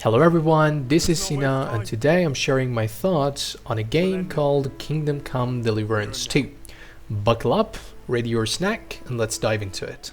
Hello everyone, this is Cna and today I'm sharing my thoughts on a game called Kingdom Come Deliverance 2. Buckle up, ready your snack, and let's dive into it.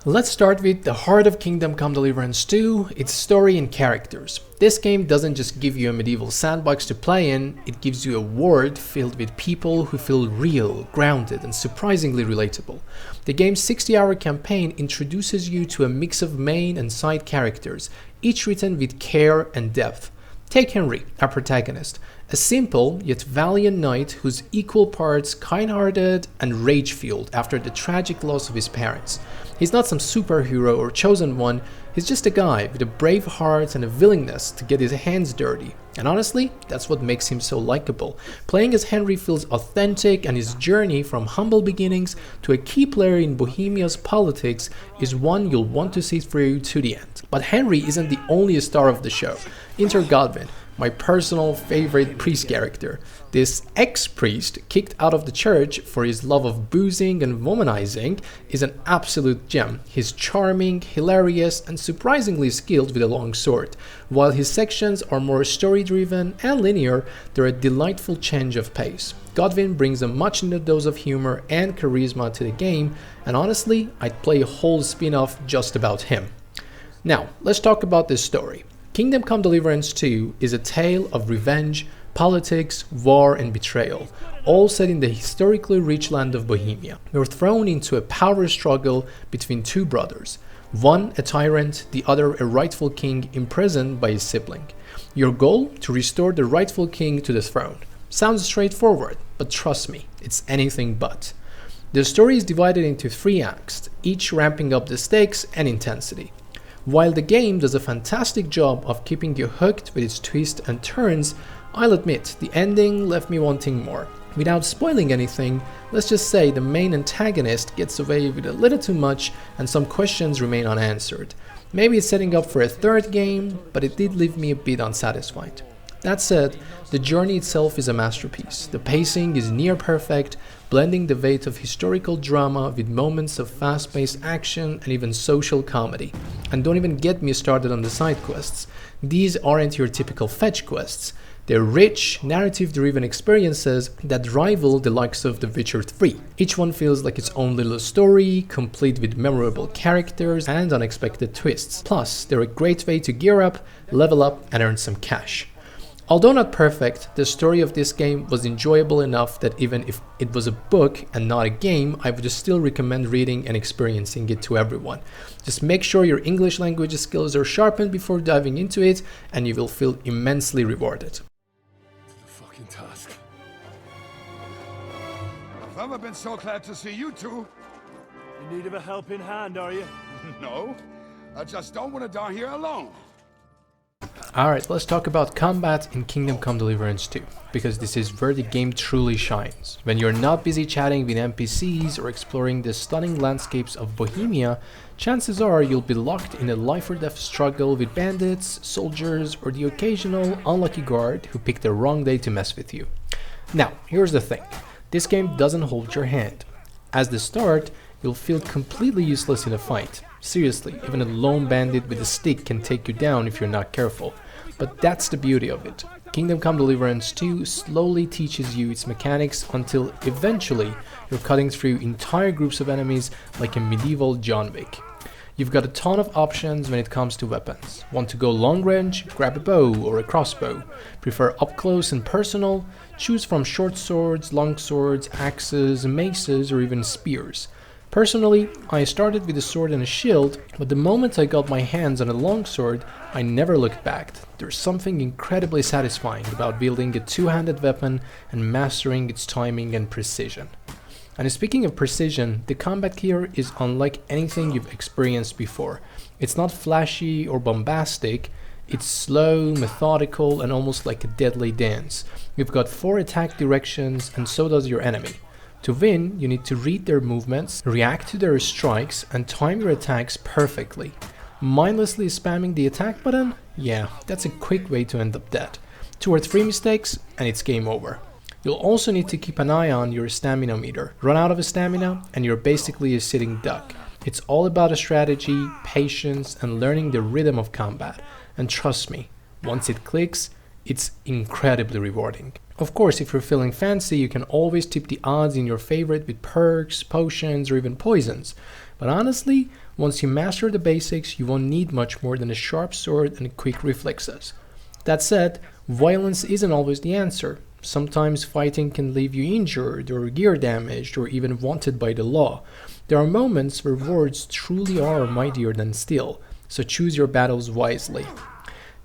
Let's start with the heart of Kingdom Come Deliverance 2, its story and characters. This game doesn't just give you a medieval sandbox to play in, it gives you a world filled with people who feel real, grounded, and surprisingly relatable. The game's 60-hour campaign introduces you to a mix of main and side characters, each written with care and depth. Take Henry, our protagonist, a simple yet valiant knight who's equal parts kind-hearted and rage-fueled after the tragic loss of his parents. He's not some superhero or chosen one, he's just a guy with a brave heart and a willingness to get his hands dirty. And honestly, that's what makes him so likable. Playing as Henry feels authentic, and his journey from humble beginnings to a key player in Bohemia's politics is one you'll want to see through to the end. But Henry isn't the only star of the show. Enter Godwin, my personal favorite priest character. This ex-priest, kicked out of the church for his love of boozing and womanizing, is an absolute gem. He's charming, hilarious, and surprisingly skilled with a long sword. While his sections are more story-driven and linear, they're a delightful change of pace. Godwin brings a much-needed dose of humor and charisma to the game, and honestly, I'd play a whole spin-off just about him. Now, let's talk about this story. Kingdom Come Deliverance 2 is a tale of revenge, politics, war, and betrayal, all set in the historically rich land of Bohemia. You're thrown into a power struggle between two brothers, one a tyrant, the other a rightful king imprisoned by his sibling. Your goal? To restore the rightful king to the throne. Sounds straightforward, but trust me, it's anything but. The story is divided into 3 acts, each ramping up the stakes and intensity. While the game does a fantastic job of keeping you hooked with its twists and turns, I'll admit the ending left me wanting more. Without spoiling anything, let's just say the main antagonist gets away with a little too much and some questions remain unanswered. Maybe it's setting up for a third game, but it did leave me a bit unsatisfied. That said, the journey itself is a masterpiece. The pacing is near perfect, blending the weight of historical drama with moments of fast-paced action and even social comedy. And don't even get me started on the side quests. These aren't your typical fetch quests. They're rich, narrative-driven experiences that rival the likes of The Witcher 3. Each one feels like its own little story, complete with memorable characters and unexpected twists. Plus, they're a great way to gear up, level up, and earn some cash. Although not perfect, the story of this game was enjoyable enough that even if it was a book and not a game, I would still recommend reading and experiencing it to everyone. Just make sure your English language skills are sharpened before diving into it, and you will feel immensely rewarded. The fucking task. I've never been so glad to see you two. In need of a helping hand, are you? No, I just don't want to die here alone. Alright, let's talk about combat in Kingdom Come Deliverance 2, because this is where the game truly shines. When you're not busy chatting with NPCs or exploring the stunning landscapes of Bohemia, chances are you'll be locked in a life-or-death struggle with bandits, soldiers, or the occasional unlucky guard who picked the wrong day to mess with you. Now, here's the thing. This game doesn't hold your hand. As the start, you'll feel completely useless in a fight. Seriously, even a lone bandit with a stick can take you down if you're not careful. But that's the beauty of it. Kingdom Come Deliverance 2 slowly teaches you its mechanics until eventually you're cutting through entire groups of enemies like a medieval John Wick. You've got a ton of options when it comes to weapons. Want to go long range? Grab a bow or a crossbow. Prefer up close and personal? Choose from short swords, long swords, axes, maces, or even spears. Personally, I started with a sword and a shield, but the moment I got my hands on a longsword, I never looked back. There's something incredibly satisfying about wielding a two-handed weapon and mastering its timing and precision. And speaking of precision, the combat here is unlike anything you've experienced before. It's not flashy or bombastic, it's slow, methodical, and almost like a deadly dance. You've got 4 attack directions, and so does your enemy. To win, you need to read their movements, react to their strikes, and time your attacks perfectly. Mindlessly spamming the attack button? Yeah, that's a quick way to end up dead. 2 or 3 mistakes, and it's game over. You'll also need to keep an eye on your stamina meter. Run out of stamina and you're basically a sitting duck. It's all about a strategy, patience, and learning the rhythm of combat. And trust me, once it clicks, it's incredibly rewarding. Of course, if you're feeling fancy, you can always tip the odds in your favorite with perks, potions, or even poisons. But honestly, once you master the basics, you won't need much more than a sharp sword and quick reflexes. That said, violence isn't always the answer. Sometimes fighting can leave you injured or gear damaged or even wanted by the law. There are moments where words truly are mightier than steel, so choose your battles wisely.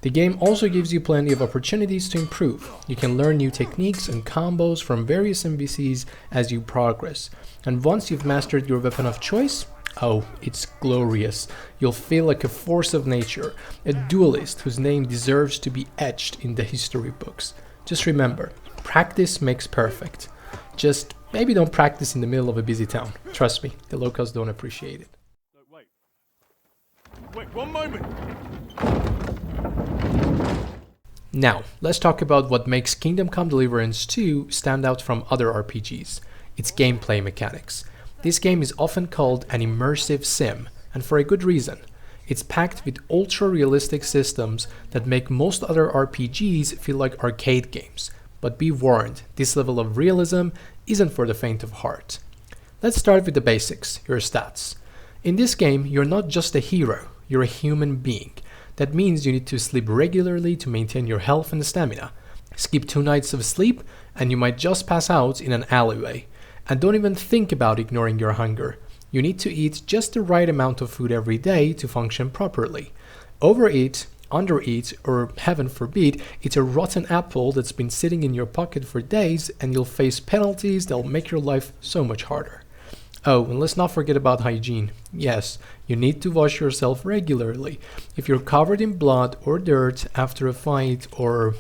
The game also gives you plenty of opportunities to improve. You can learn new techniques and combos from various NPCs as you progress. And once you've mastered your weapon of choice, oh, it's glorious. You'll feel like a force of nature, a duelist whose name deserves to be etched in the history books. Just remember, practice makes perfect. Just maybe don't practice in the middle of a busy town. Trust me, the locals don't appreciate it. No, wait, one moment. Now, let's talk about what makes Kingdom Come Deliverance 2 stand out from other RPGs. Its gameplay mechanics. This game is often called an immersive sim, and for a good reason. It's packed with ultra-realistic systems that make most other RPGs feel like arcade games. But be warned, this level of realism isn't for the faint of heart. Let's start with the basics, your stats. In this game, you're not just a hero, you're a human being. That means you need to sleep regularly to maintain your health and stamina. Skip 2 nights of sleep and you might just pass out in an alleyway. And don't even think about ignoring your hunger. You need to eat just the right amount of food every day to function properly. Overeat, undereat, or heaven forbid, eat a rotten apple that's been sitting in your pocket for days and you'll face penalties that'll make your life so much harder. Oh, and let's not forget about hygiene. Yes, you need to wash yourself regularly. If you're covered in blood or dirt after a fight or,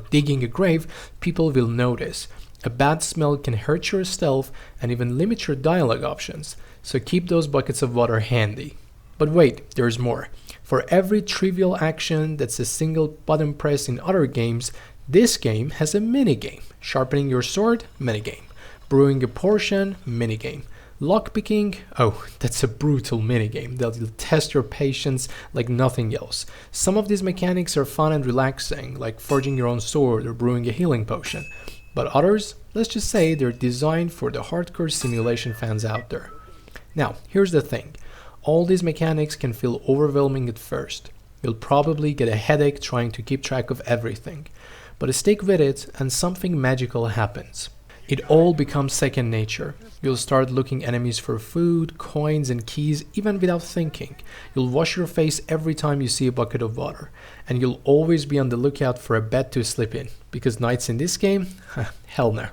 digging a grave, people will notice. A bad smell can hurt your stealth and even limit your dialogue options, so keep those buckets of water handy. But wait, there's more. For every trivial action that's a single button press in other games, this game has a minigame. Sharpening your sword, minigame. Brewing a potion, minigame. Lockpicking, oh, that's a brutal minigame that'll test your patience like nothing else. Some of these mechanics are fun and relaxing, like forging your own sword or brewing a healing potion. But others, let's just say they're designed for the hardcore simulation fans out there. Now, here's the thing. All these mechanics can feel overwhelming at first. You'll probably get a headache trying to keep track of everything. But stick with it and something magical happens. It all becomes second nature. You'll start looking enemies for food, coins, and keys even without thinking. You'll wash your face every time you see a bucket of water. And you'll always be on the lookout for a bed to sleep in. Because nights in this game? Hell no.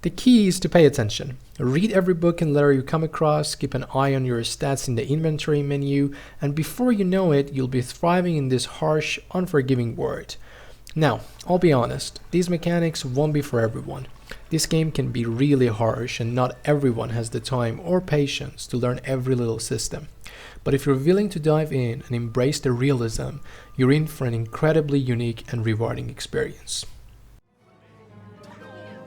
The key is to pay attention. Read every book and letter you come across, keep an eye on your stats in the inventory menu, and before you know it, you'll be thriving in this harsh, unforgiving world. Now, I'll be honest, these mechanics won't be for everyone. This game can be really harsh and not everyone has the time or patience to learn every little system. But if you're willing to dive in and embrace the realism, you're in for an incredibly unique and rewarding experience.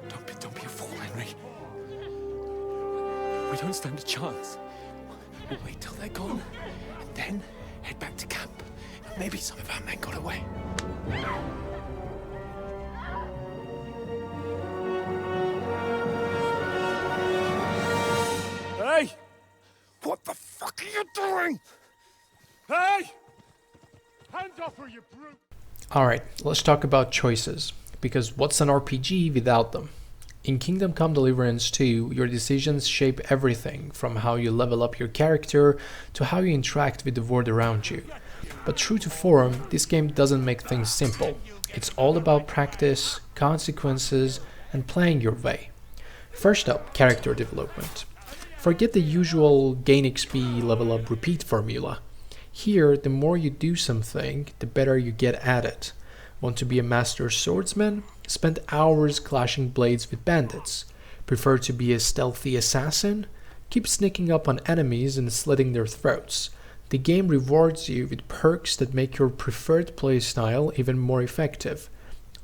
Don't be a fool, Henry. We don't stand a chance. We'll wait till they're gone, and then head back to camp. Maybe some of our men got away. Hey! What the fuck are you doing? Hey! Hands off her, you brute! Alright, let's talk about choices, because what's an RPG without them? In Kingdom Come Deliverance 2, your decisions shape everything from how you level up your character to how you interact with the world around you. But true to form, this game doesn't make things simple. It's all about practice, consequences, and playing your way. First up, character development. Forget the usual gain XP, level up, repeat formula. Here, the more you do something, the better you get at it. Want to be a master swordsman? Spend hours clashing blades with bandits. Prefer to be a stealthy assassin? Keep sneaking up on enemies and slitting their throats. The game rewards you with perks that make your preferred playstyle even more effective.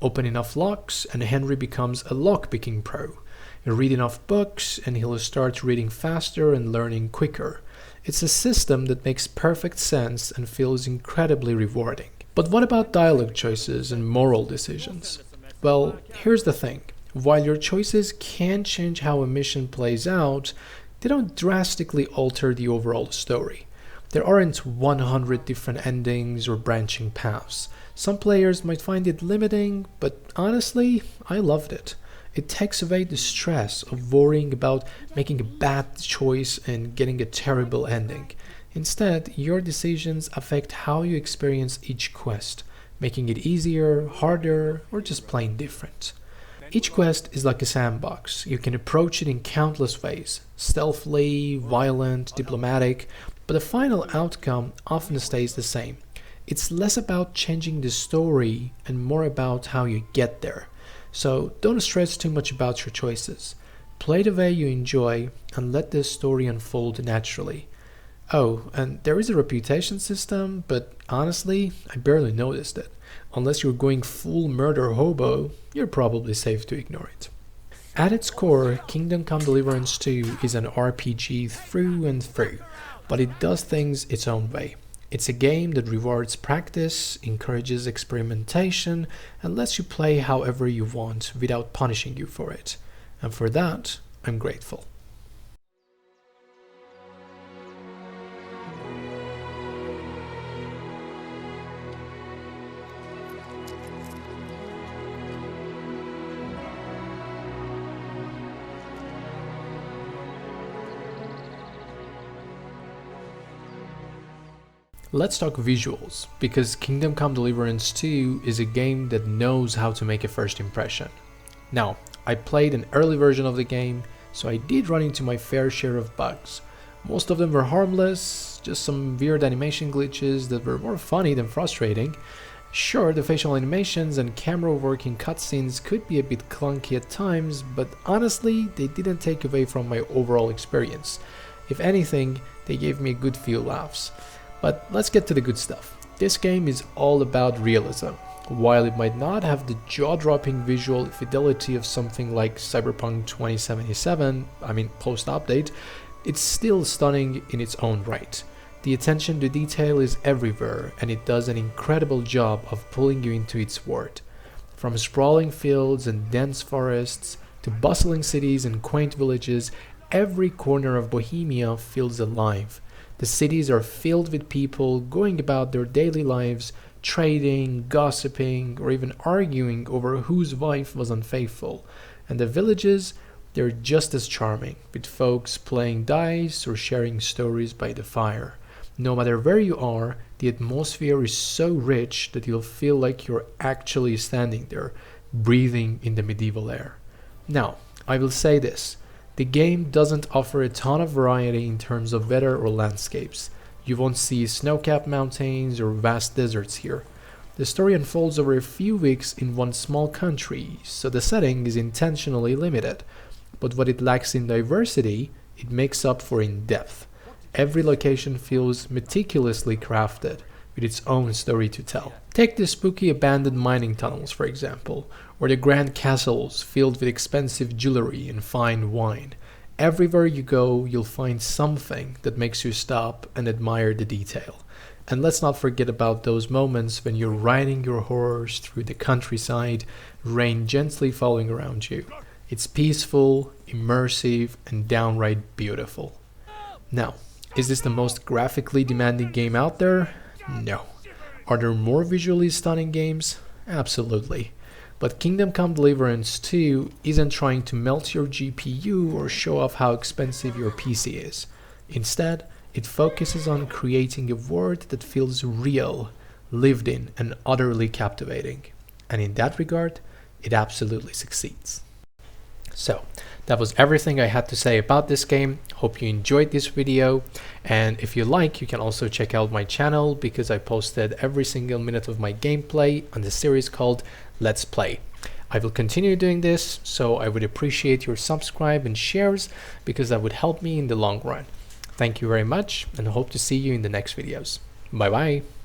Open enough locks and Henry becomes a lockpicking pro. You read enough books and he'll start reading faster and learning quicker. It's a system that makes perfect sense and feels incredibly rewarding. But what about dialogue choices and moral decisions? Well, here's the thing. While your choices can change how a mission plays out, they don't drastically alter the overall story. There aren't 100 different endings or branching paths. Some players might find it limiting, but honestly, I loved it. It takes away the stress of worrying about making a bad choice and getting a terrible ending. Instead, your decisions affect how you experience each quest, making it easier, harder, or just plain different. Each quest is like a sandbox. You can approach it in countless ways, stealthily, violent, diplomatic, but the final outcome often stays the same. It's less about changing the story and more about how you get there. So don't stress too much about your choices. Play the way you enjoy and let the story unfold naturally. Oh, and there is a reputation system, but honestly, I barely noticed it. Unless you're going full murder hobo, you're probably safe to ignore it. At its core, Kingdom Come Deliverance 2 is an RPG through and through, but it does things its own way. It's a game that rewards practice, encourages experimentation, and lets you play however you want without punishing you for it. And for that, I'm grateful. Let's talk visuals, because Kingdom Come Deliverance 2 is a game that knows how to make a first impression. Now, I played an early version of the game, so I did run into my fair share of bugs. Most of them were harmless, just some weird animation glitches that were more funny than frustrating. Sure, the facial animations and camera work in cutscenes could be a bit clunky at times, but honestly, they didn't take away from my overall experience. If anything, they gave me a good few laughs. But let's get to the good stuff. This game is all about realism. While it might not have the jaw-dropping visual fidelity of something like Cyberpunk 2077, post-update, it's still stunning in its own right. The attention to detail is everywhere, and it does an incredible job of pulling you into its world. From sprawling fields and dense forests, to bustling cities and quaint villages, every corner of Bohemia feels alive. The cities are filled with people going about their daily lives, trading, gossiping, or even arguing over whose wife was unfaithful. And the villages, they're just as charming, with folks playing dice or sharing stories by the fire. No matter where you are, the atmosphere is so rich that you'll feel like you're actually standing there, breathing in the medieval air. Now, I will say this. The game doesn't offer a ton of variety in terms of weather or landscapes. You won't see snow-capped mountains or vast deserts here. The story unfolds over a few weeks in one small country, so the setting is intentionally limited. But what it lacks in diversity, it makes up for in depth. Every location feels meticulously crafted, with its own story to tell. Take the spooky abandoned mining tunnels, for example, or the grand castles filled with expensive jewelry and fine wine. Everywhere you go, you'll find something that makes you stop and admire the detail. And let's not forget about those moments when you're riding your horse through the countryside, rain gently falling around you. It's peaceful, immersive, and downright beautiful. Now, is this the most graphically demanding game out there? No. Are there more visually stunning games? Absolutely. But Kingdom Come Deliverance 2 isn't trying to melt your GPU or show off how expensive your PC is. Instead, it focuses on creating a world that feels real, lived in, and utterly captivating. And in that regard, it absolutely succeeds. So, that was everything I had to say about this game. Hope you enjoyed this video, and if you like, you can also check out my channel because I posted every single minute of my gameplay on the series called Let's Play. I will continue doing this, so I would appreciate your subscribe and shares because that would help me in the long run. Thank you very much, and hope to see you in the next videos. Bye bye.